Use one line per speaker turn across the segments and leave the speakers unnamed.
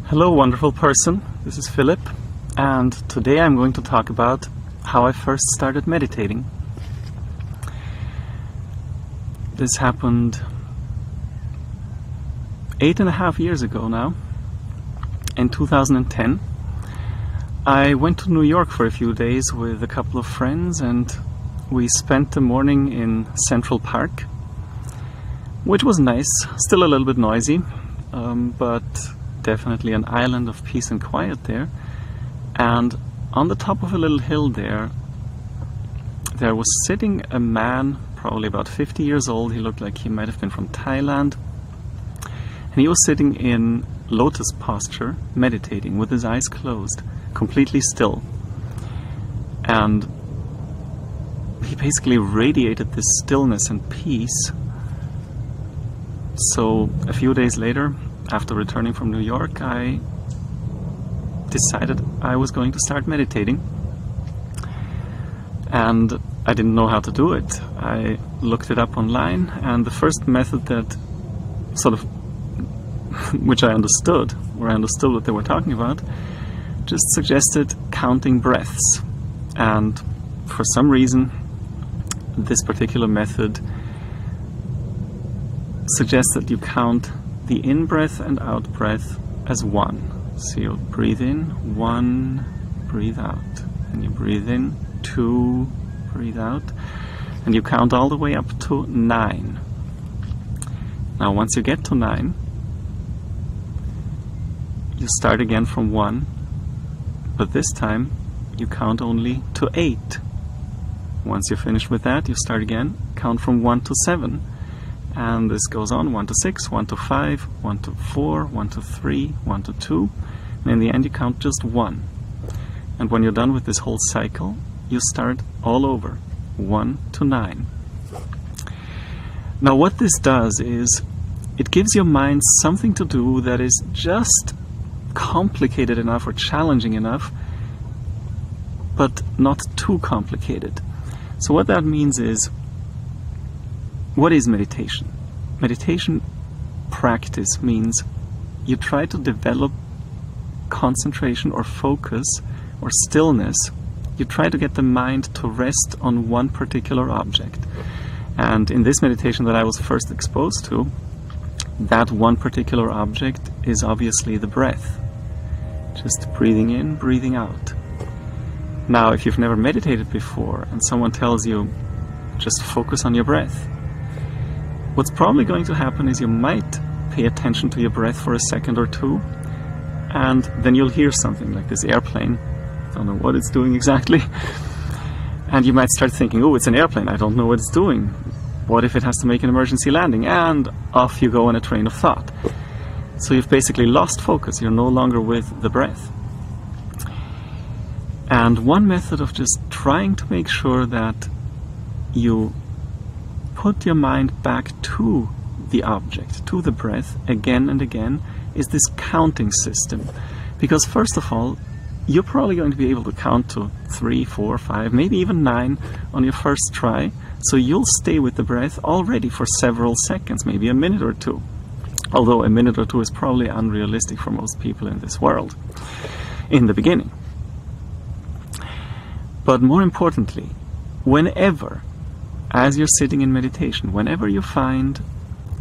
Hello, wonderful person. This is Philip, and today I'm going to talk about how I first started meditating. This happened 8.5 years ago now, in 2010. I went to New York for a few days with a couple of friends, and we spent the morning in Central Park, which was nice, still a little bit noisy, but definitely an island of peace and quiet there. And on the top of a little hill there was sitting a man, probably about 50 years old. He looked like he might have been from Thailand, and he was sitting in lotus posture, meditating with his eyes closed, completely still. And he basically radiated this stillness and peace. So a few days later, after returning from New York, I decided I was going to start meditating. And I didn't know how to do it. I looked it up online, and the first method that which I understood, or I understood what they were talking about, just suggested counting breaths. And for some reason, this particular method suggests that you count the in-breath and out-breath as one. So you breathe in, 1, breathe out. And you breathe in, 2, breathe out. And you count all the way up to 9. Now once you get to 9, you start again from 1, but this time you count only to 8. Once you're finished with that, you start again, count from 1 to 7. And this goes on, 1 to 6, 1 to 5, 1 to 4, 1 to 3, 1 to 2. And in the end you count just 1. And when you're done with this whole cycle, you start all over, 1 to 9. Now what this does is, it gives your mind something to do that is just complicated enough or challenging enough, but not too complicated. So what that means is, what is meditation? Meditation practice means you try to develop concentration or focus or stillness. You try to get the mind to rest on one particular object. And in this meditation that I was first exposed to, that one particular object is obviously the breath. Just breathing in, breathing out. Now, if you've never meditated before and someone tells you, just focus on your breath, what's probably going to happen is you might pay attention to your breath for a second or two, and then you'll hear something like this airplane. Don't know what it's doing exactly. And you might start thinking, oh, it's an airplane, I don't know what it's doing. What if it has to make an emergency landing? And off you go on a train of thought. So you've basically lost focus. You're no longer with the breath. And one method of just trying to make sure that you put your mind back to the object, to the breath, again and again, is this counting system. Because first of all, you're probably going to be able to count to 3, 4, 5, maybe even 9 on your first try. So you'll stay with the breath already for several seconds, maybe a minute or two. Although a minute or two is probably unrealistic for most people in this world, in the beginning. But more importantly, whenever, as you're sitting in meditation, whenever you find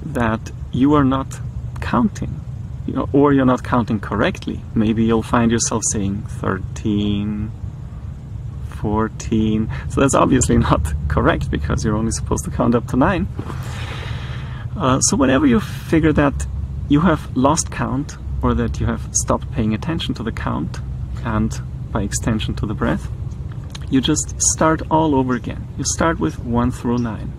that you are not counting, or you're not counting correctly, maybe you'll find yourself saying 13, 14, so that's obviously not correct because you're only supposed to count up to 9. So whenever you figure that you have lost count, or that you have stopped paying attention to the count, and by extension to the breath, you just start all over again. You start with 1 through 9.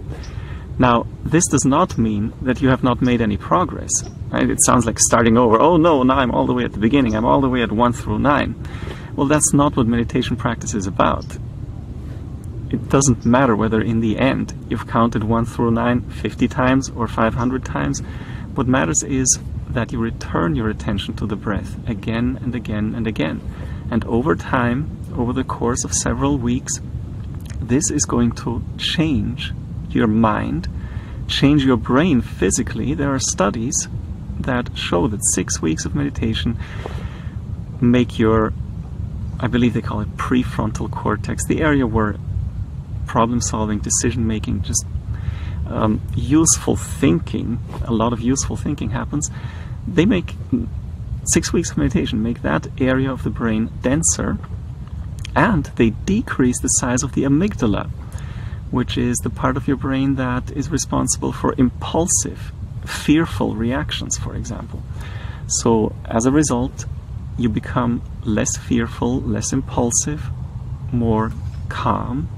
Now, this does not mean that you have not made any progress. Right? It sounds like starting over. Oh no, now I'm all the way at the beginning. I'm all the way at 1 through 9. Well, that's not what meditation practice is about. It doesn't matter whether in the end you've counted 1 through 9 50 times or 500 times. What matters is that you return your attention to the breath again and again and again. And over time, over the course of several weeks, this is going to change your mind, change your brain physically. There are studies that show that 6 weeks of meditation make your, I believe they call it prefrontal cortex, the area where problem solving, decision making, just useful thinking, a lot of useful thinking happens. They make 6 weeks of meditation make that area of the brain denser, and they decrease the size of the amygdala, which is the part of your brain that is responsible for impulsive, fearful reactions, for example. So as a result, you become less fearful, less impulsive, more calm,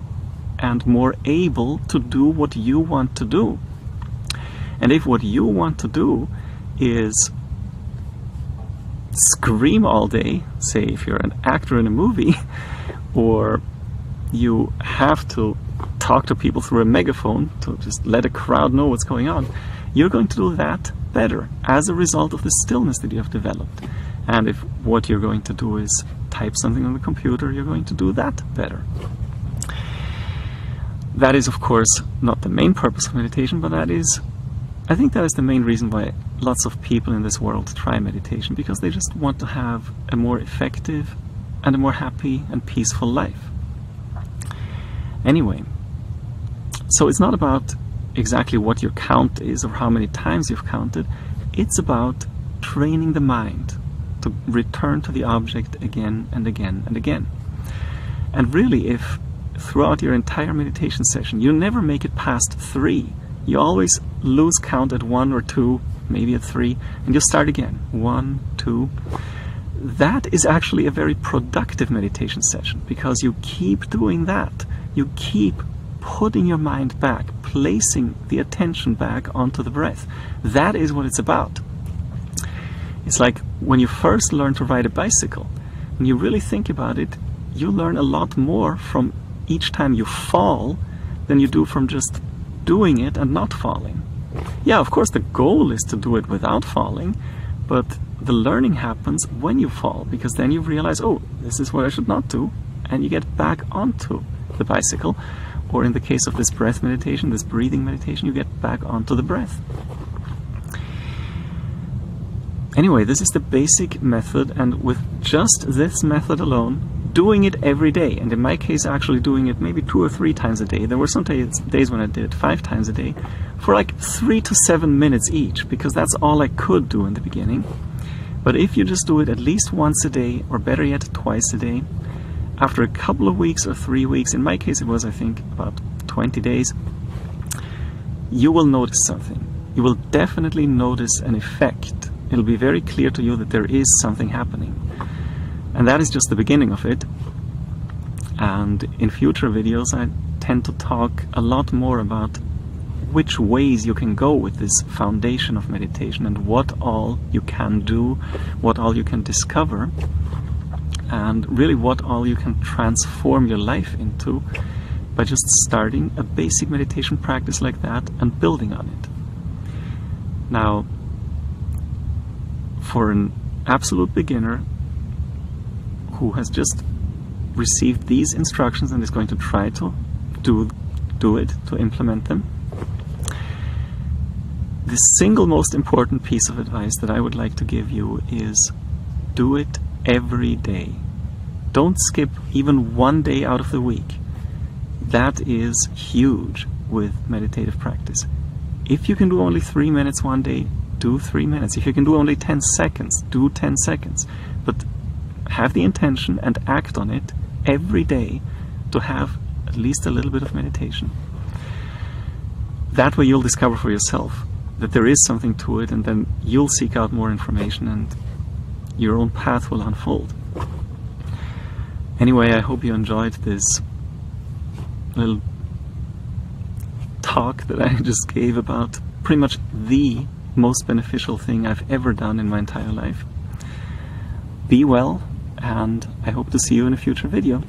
and more able to do what you want to do. And if what you want to do is scream all day, say if you're an actor in a movie, or you have to talk to people through a megaphone to just let a crowd know what's going on, you're going to do that better as a result of the stillness that you have developed. And if what you're going to do is type something on the computer, you're going to do that better. That is, of course, not the main purpose of meditation, but that is, I think that is the main reason why lots of people in this world try meditation, because they just want to have a more effective and a more happy and peaceful life. Anyway, so it's not about exactly what your count is or how many times you've counted. It's about training the mind to return to the object again and again and again. And really, if throughout your entire meditation session you never make it past 3, you always lose count at 1 or 2, maybe at 3, and you'll start again. 1, 2. That is actually a very productive meditation session, because you keep doing that. You keep putting your mind back, placing the attention back onto the breath. That is what it's about. It's like when you first learn to ride a bicycle, when you really think about it, you learn a lot more from each time you fall than you do from just doing it and not falling. Yeah, of course the goal is to do it without falling, but the learning happens when you fall, because then you realize, oh, this is what I should not do, and you get back onto the bicycle. Or in the case of this breath meditation, this breathing meditation, you get back onto the breath. Anyway, this is the basic method, and with just this method alone, doing it every day, and in my case actually doing it maybe 2 or 3 times a day. There were some days when I did it 5 times a day, for like 3 to 7 minutes each, because that's all I could do in the beginning. But if you just do it at least once a day, or better yet, twice a day, after a couple of weeks or 3 weeks, in my case it was, I think, about 20 days, you will notice something. You will definitely notice an effect. It'll be very clear to you that there is something happening. And that is just the beginning of it. And in future videos I tend to talk a lot more about which ways you can go with this foundation of meditation, and what all you can do, what all you can discover, and really what all you can transform your life into by just starting a basic meditation practice like that and building on it. Now, for an absolute beginner who has just received these instructions and is going to try to do it, to implement them, the single most important piece of advice that I would like to give you is do it every day. Don't skip even one day out of the week. That is huge with meditative practice. If you can do only 3 minutes one day, do 3 minutes. If you can do only 10 seconds, do 10 seconds. But have the intention and act on it every day to have at least a little bit of meditation. That way you'll discover for yourself that there is something to it, and then you'll seek out more information and your own path will unfold. Anyway, I hope you enjoyed this little talk that I just gave about pretty much the most beneficial thing I've ever done in my entire life. Be well, and I hope to see you in a future video.